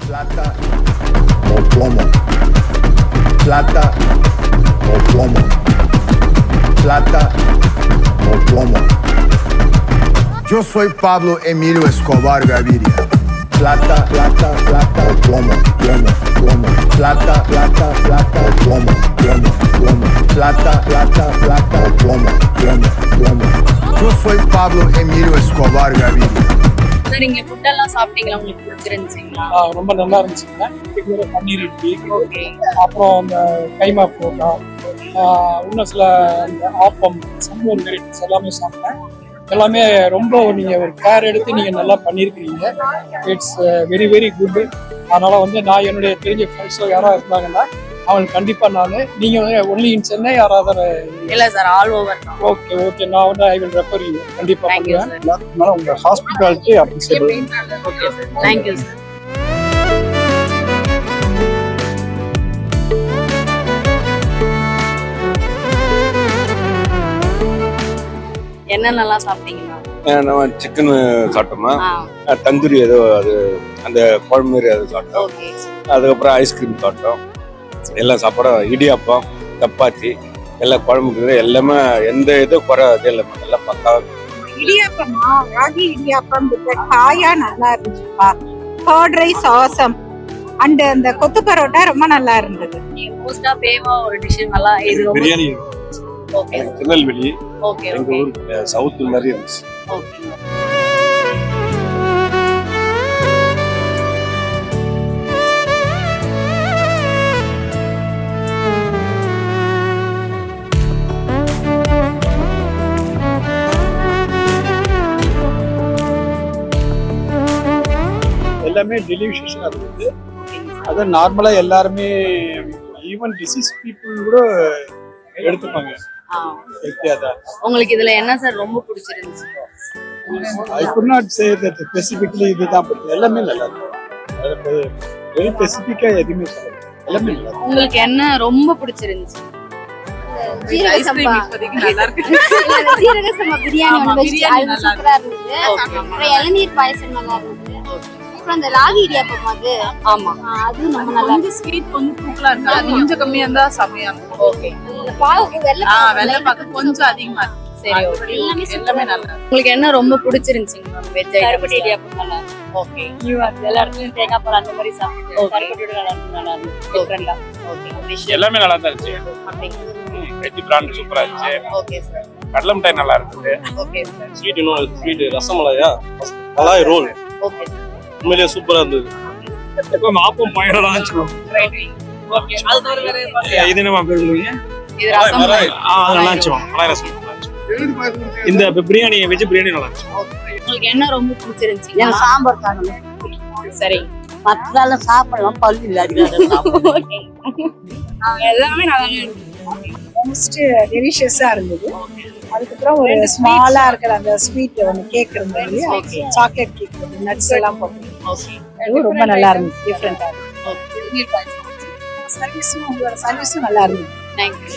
Plata o plomo. Plata o plomo. Plata o plomo. Yo soy Pablo Emilio Escobar Gaviria. Plata, plata, plata o plomo, plomo, plomo. Plata, plata, plata o plomo, plomo, plomo. Plata, plata, plata o plomo, plomo, plomo. Yo soy Pablo Emilio Escobar Gaviria. Sir இங்க food எல்லாம் சாப்பிட்டீங்களா? உங்களுக்கு பிடிச்சிருந்துச்சுங்களா? ரொம்ப நல்லா இருந்துச்சுங்க. பன்னீர் idli, okay, அப்புறம் அந்த கைமா புரோட்டா, இன்னும் சில அந்த ஆப்பம், சம்பூர் வெரைட்டிஸ் எல்லாமே சாப்பிட்டேன். எல்லாமே ரொம்ப நீங்க ஒரு கேர் எடுத்து நீங்க நல்லா பண்ணியிருக்கிறீங்க. It's very very good. அதனால வந்து நான் என்னுடைய தெரிஞ்ச ஃப்ரெண்ட்ஸோ யாராவது இருந்தாங்கன்னா அவங்களுக்கு கண்டிப்பா நீங்க வந்து ஒன்லி இன் சென்னை யாராவது இல்ல சார், ஆல் ஓவர் தான். ஓகே ஓகே, நான் வந்து ஐ வில் ரெஃபர் யூ. கண்டிப்பா Thank you, பண்ணுவேன். sir. அதனால உங்க hospitality appreciable. Okay sir, thank you sir. என்னென்னலாம் சாப்பிட்டீங்கண்ணா? நம்ம சிக்கன் சாப்பிட்டோமா, ஆ, தந்தூரி ஏதோ அது அந்த குழம்பு மாரி அது சாப்பிட்டோம். ஓகே. அதுக்கப்புறம் ஐஸ்கிரீம் சாப்பிட்டோம். எல்லாம் சாப்பிடும், இடியாப்பம், சப்பாத்தி, எல்லாம் குழம்புக்கு எல்லாமே எந்த இதுவும் குறை இது இல்லை, எல்லாம் பக்காவாக. இடியாப்பமா, ராகி இடியாப்பம் காயா நல்லா இருந்துச்சுப்பா. Curd rice awesome. அண்ட் அந்த கொத்து பரோட்டா ரொம்ப நல்லா இருந்தது. நீங்க மோஸ்டா ஃபேவா ஒரு டிஷ் நல்லா இது ரொம்ப பிரியாணி ஓகே திருநெல்வேலி, ஓகே எங்க ஊர் சவுத் மாதிரி இருந்துச்சு. ஓகே. எல்லாமே டெலிஷியஸாக இருந்தது. அது நார்மலாக எல்லாருமே ஈவன் டிசீஸ் பீப்புள் கூட எடுத்துப்பாங்க. ஹெல்த்தியாக தான். உங்களுக்கு இதுல என்ன சார் ரொம்ப பிடிச்சிருந்துச்சு? I could not say that specifically இதுதான் பிடிக்கும். எல்லாமே நல்லா இருக்கும். வெரி ஸ்பெசிஃபிக்காக எதுவுமே சொல்லல, எல்லாமே நல்லா இருக்கும். உங்களுக்கு என்ன ரொம்ப பிடிச்சிருந்துச்சு? ஜீரக சம்பா பிரியாணி ஒன்று வச்சு அது சூப்பரா இருந்தது. அப்புறம் இளநீர் பாயசம் நல்லா இருந்தது. அப்புறம் அந்த ராகி இடியாப்பம் அது ஆமா, அதுவும் ரொம்ப நல்லா இருந்தது. ஸ்வீட் கொஞ்சம் தூக்கலா இருக்கு, அது கொஞ்சம் கம்மியா இருந்தா செமையா இருக்கும். ஓகே. இந்த பாகு வெள்ளை பாக்கு கொஞ்சம் அதிகமா இருக்கு. சரி, ஓகே. எல்லாமே நல்லா இருக்கு. உங்களுக்கு என்ன ரொம்ப பிடிச்சிருந்துச்சுங்க மேம்? வெஜ் கருப்பட்டி இடியாப்பம் நல்லா இருந்தது. ஓகே எல்லா இடத்துலயும் தேங்காய் பால் அந்த மாதிரி சாப்பிட்டு Okay. கருப்பட்டியோட நல்லா இருந்தது. டிஃபரெண்டா. ஓகே. எல்லாமே நல்லா தான் இருந்துச்சு. அப்படிங்களா? வெஜ் பிராண்ட் சூப்பரா இருந்துச்சு. ஓகே சார், கடலை மிட்டாய் நல்லா இருந்தது. Okay sir, sweet rasmalai malai roll okay sir. உண்மையிலேயே சூப்பரா இருந்தது. ஆப்பம் பயங்கரமா இருந்துச்சு. ஓகே, அது தவிர வேற ஏதாவது இது என்ன பேர் சொல்லுவீங்க? இது ரசம் மலாய். நல்லா இருந்துச்சு. மலாய் ரசம் நல்லா இருந்துச்சு. இந்த பிரியாணி வெஜ் பிரியாணி நல்லா இருந்துச்சு. உங்களுக்கு என்ன ரொம்ப பிடிச்சிருந்துச்சு? எனக்கு சாம்பார் தாங்க. சரி, மற்றதால சாப்பிடலாம், பல்லு இல்லாத ஓகே. எல்லாமே நல்லா இருந்தது. மோஸ்ட் டெலிஷியஸா இருந்தது. அதுக்கப்புறம் ஒரு ஸ்மாலா இருக்கிற அந்த ஸ்வீட் ஒன்று கேக் இருந்தது, சாக்லேட் கேக், நட்ஸ் எல்லாம் போட்டு ஓகே. அதுவும் ரொம்ப நல்லா இருந்துச்சு. டிஃப்ரெண்டா ஓகே. சர்வீஸும் உங்களோட சர்வீஸும் நல்லா இருந்தது. தேங்க்யூ.